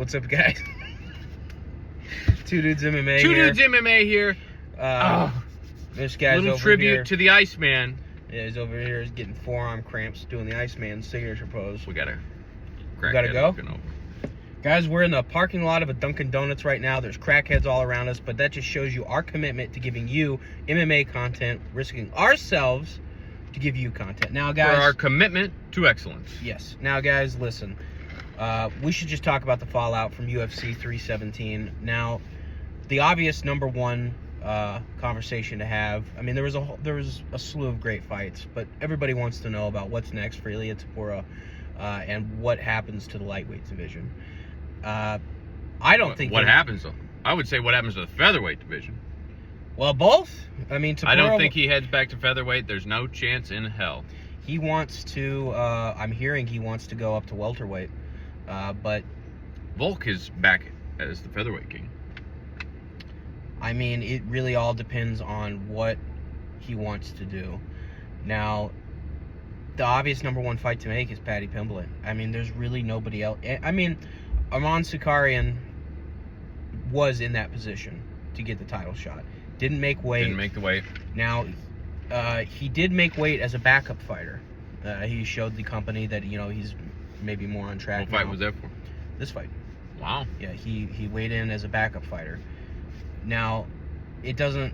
What's up, guys? Two Dudes MMA Two here. Dudes MMA here. This guy's Little over tribute here. to the Iceman. Yeah, he's over here. He's getting forearm cramps doing the Iceman signature pose. We gotta go? looking over. Guys, we're in the parking lot of a Dunkin' Donuts right now. There's crackheads all around us, but that just shows you our commitment to giving you MMA content, risking ourselves to give you content. Now, guys... For our commitment to excellence. Yes. Now, guys, listen. We should just talk about the fallout from UFC 317. Now, the obvious number one conversation to have. I mean, there was a slew of great fights, but everybody wants to know about what's next for Ilia Topuria and what happens to the lightweight division. I don't think what happens though. I would say what happens to the featherweight division. Well, both. I mean, Topuria, I don't think he heads back to featherweight. There's no chance in hell. He wants to. I'm hearing he wants to go up to welterweight, but Volk is back as the featherweight king. I mean, it really all depends on what he wants to do. Now, the obvious number one fight to make is Paddy Pimblett. I mean, there's really nobody else. I mean, Arman Sakarian was in that position to get the title shot. Didn't make weight. Didn't make the weight. Now, he did make weight as a backup fighter. He showed the company that, you know, he's maybe more on track. What fight was that for? This fight. Wow. Yeah, he weighed in as a backup fighter. Now, it doesn't...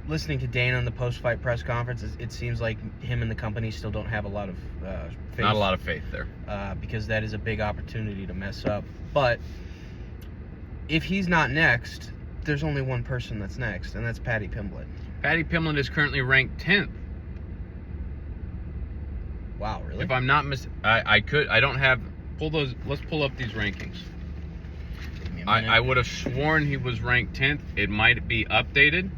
Listening to Dana in the post-fight press conference, it seems like him and the company still don't have a lot of faith. Not a lot of faith there. Because that is a big opportunity to mess up. But if he's not next, there's only one person that's next, and that's Paddy Pimblett. Paddy Pimblett is currently ranked 10th. Wow, really? If I'm not I don't have... Let's pull up these rankings. I would have sworn he was ranked 10th. It might be updated.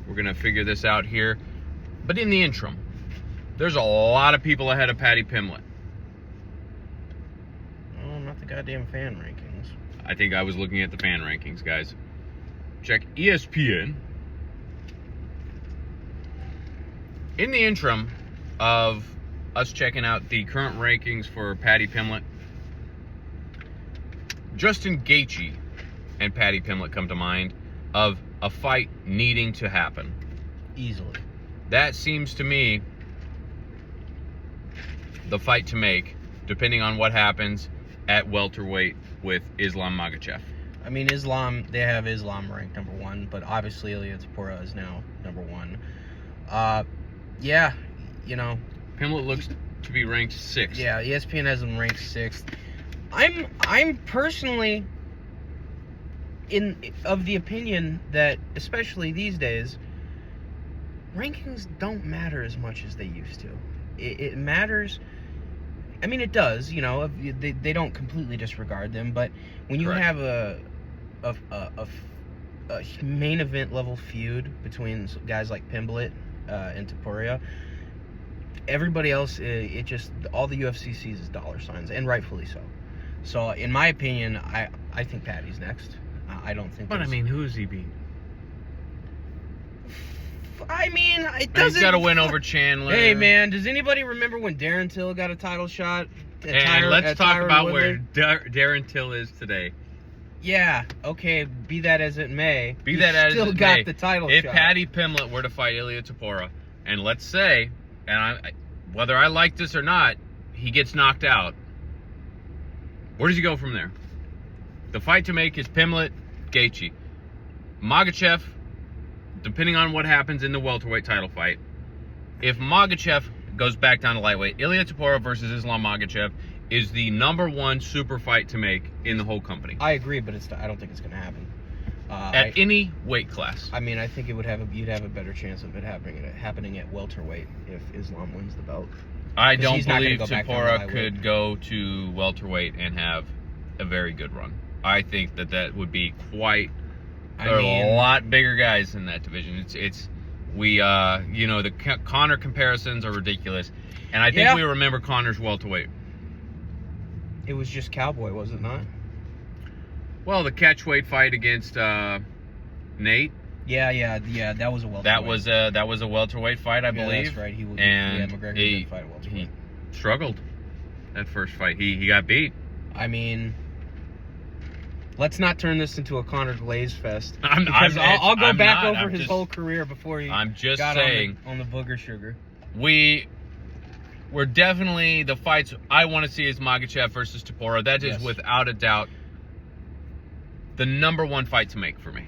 We're going to figure this out here. But in the interim, there's a lot of people ahead of Paddy Pimblett. Oh, not the goddamn fan rankings. I think I was looking at the fan rankings, guys. Check ESPN. In the interim of us checking out the current rankings for Paddy Pimblett, Justin Gaethje and Paddy Pimblett come to mind of a fight needing to happen. Easily. That seems to me the fight to make, depending on what happens at welterweight with Islam Makhachev. I mean, they have Islam ranked number one, but obviously Ilia Topuria is now number one. Yeah, you know. Pimblett looks to be ranked 6th. Yeah, ESPN has him ranked 6th. I'm personally of the opinion that, especially these days, rankings don't matter as much as they used to. It matters. I mean, it does. You know, they don't completely disregard them, but when you have a main event level feud between guys like Pimblett and Topuria, everybody else, all the UFC sees is dollar signs, and rightfully so. So, in my opinion, I think Paddy's next. I don't think. But I mean, who is he beat? I mean, it doesn't. He's got to win over Chandler. Hey, man, does anybody remember when Darren Till got a title shot? And let's talk about where Darren Till is today. Yeah. Okay. Be that as it may. Be that as it may. Still got the title shot. If Paddy Pimblett were to fight Ilia Topuria, and let's say, whether I like this or not, he gets knocked out. Where does he go from there? The fight to make is Pimblett, Gaethje. Makhachev, depending on what happens in the welterweight title fight, if Makhachev goes back down to lightweight, Ilia Topuria versus Islam Makhachev is the number one super fight to make in the whole company. I agree, but I don't think it's going to happen. At any weight class. I mean, I think you'd have a better chance of it happening at welterweight if Islam wins the belt. I don't believe Topuria could go to welterweight and have a very good run. I think that would be quite... There are a lot bigger guys in that division. The Conor comparisons are ridiculous. And I think we remember Conor's welterweight. It was just Cowboy, was it not? Well, the catchweight fight against Nate. Yeah. That was a welterweight. That was a welterweight fight, I believe. That's right. McGregor did fight a welterweight. He struggled. that first fight. He got beat. I mean, let's not turn this into a Conor Glaze fest. I'll I'll go back over I'm his just, whole career before he I'm just got saying on the booger sugar. We're definitely the fights I want to see is Makhachev versus Topuria. That is without a doubt the number one fight to make for me.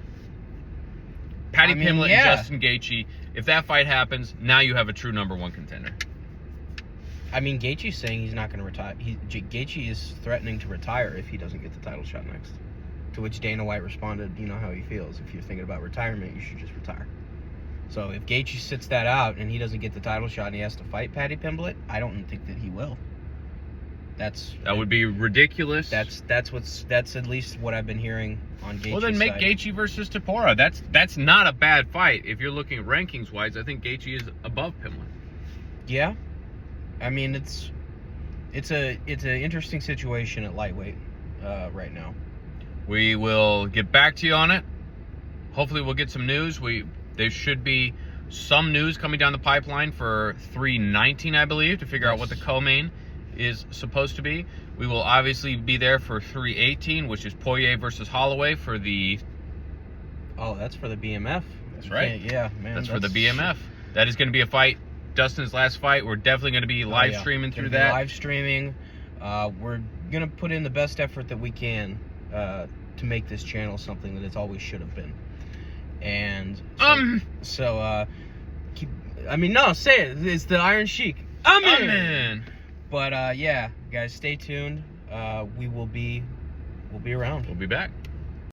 Paddy Pimblett and Justin Gaethje. If that fight happens, now you have a true number one contender. I mean, Gaethje's saying he's not going to retire. Gaethje is threatening to retire if he doesn't get the title shot next. To which Dana White responded, you know how he feels. If you're thinking about retirement, you should just retire. So if Gaethje sits that out and he doesn't get the title shot and he has to fight Paddy Pimblett, I don't think that he will. That would be ridiculous. That's at least what I've been hearing on Gaethje's Well, then make side. Gaethje versus Topuria. That's not a bad fight. If you're looking rankings wise, I think Gaethje is above Pimblett. Yeah, I mean it's an interesting situation at lightweight right now. We will get back to you on it. Hopefully, we'll get some news. There should be some news coming down the pipeline for 319, I believe, to figure out what the co-main is supposed to be. We will obviously be there for 318, which is Poirier versus Holloway for the... Oh, that's for the BMF. That's right. Yeah, man. That's for the BMF. That is going to be a fight. Dustin's last fight. We're definitely going to be live streaming through that. Live streaming. We're going to put in the best effort that we can to make this channel something that it always should have been. And say it. It's the Iron Sheik. Amen. But yeah, guys, stay tuned. We'll be around. We'll be back.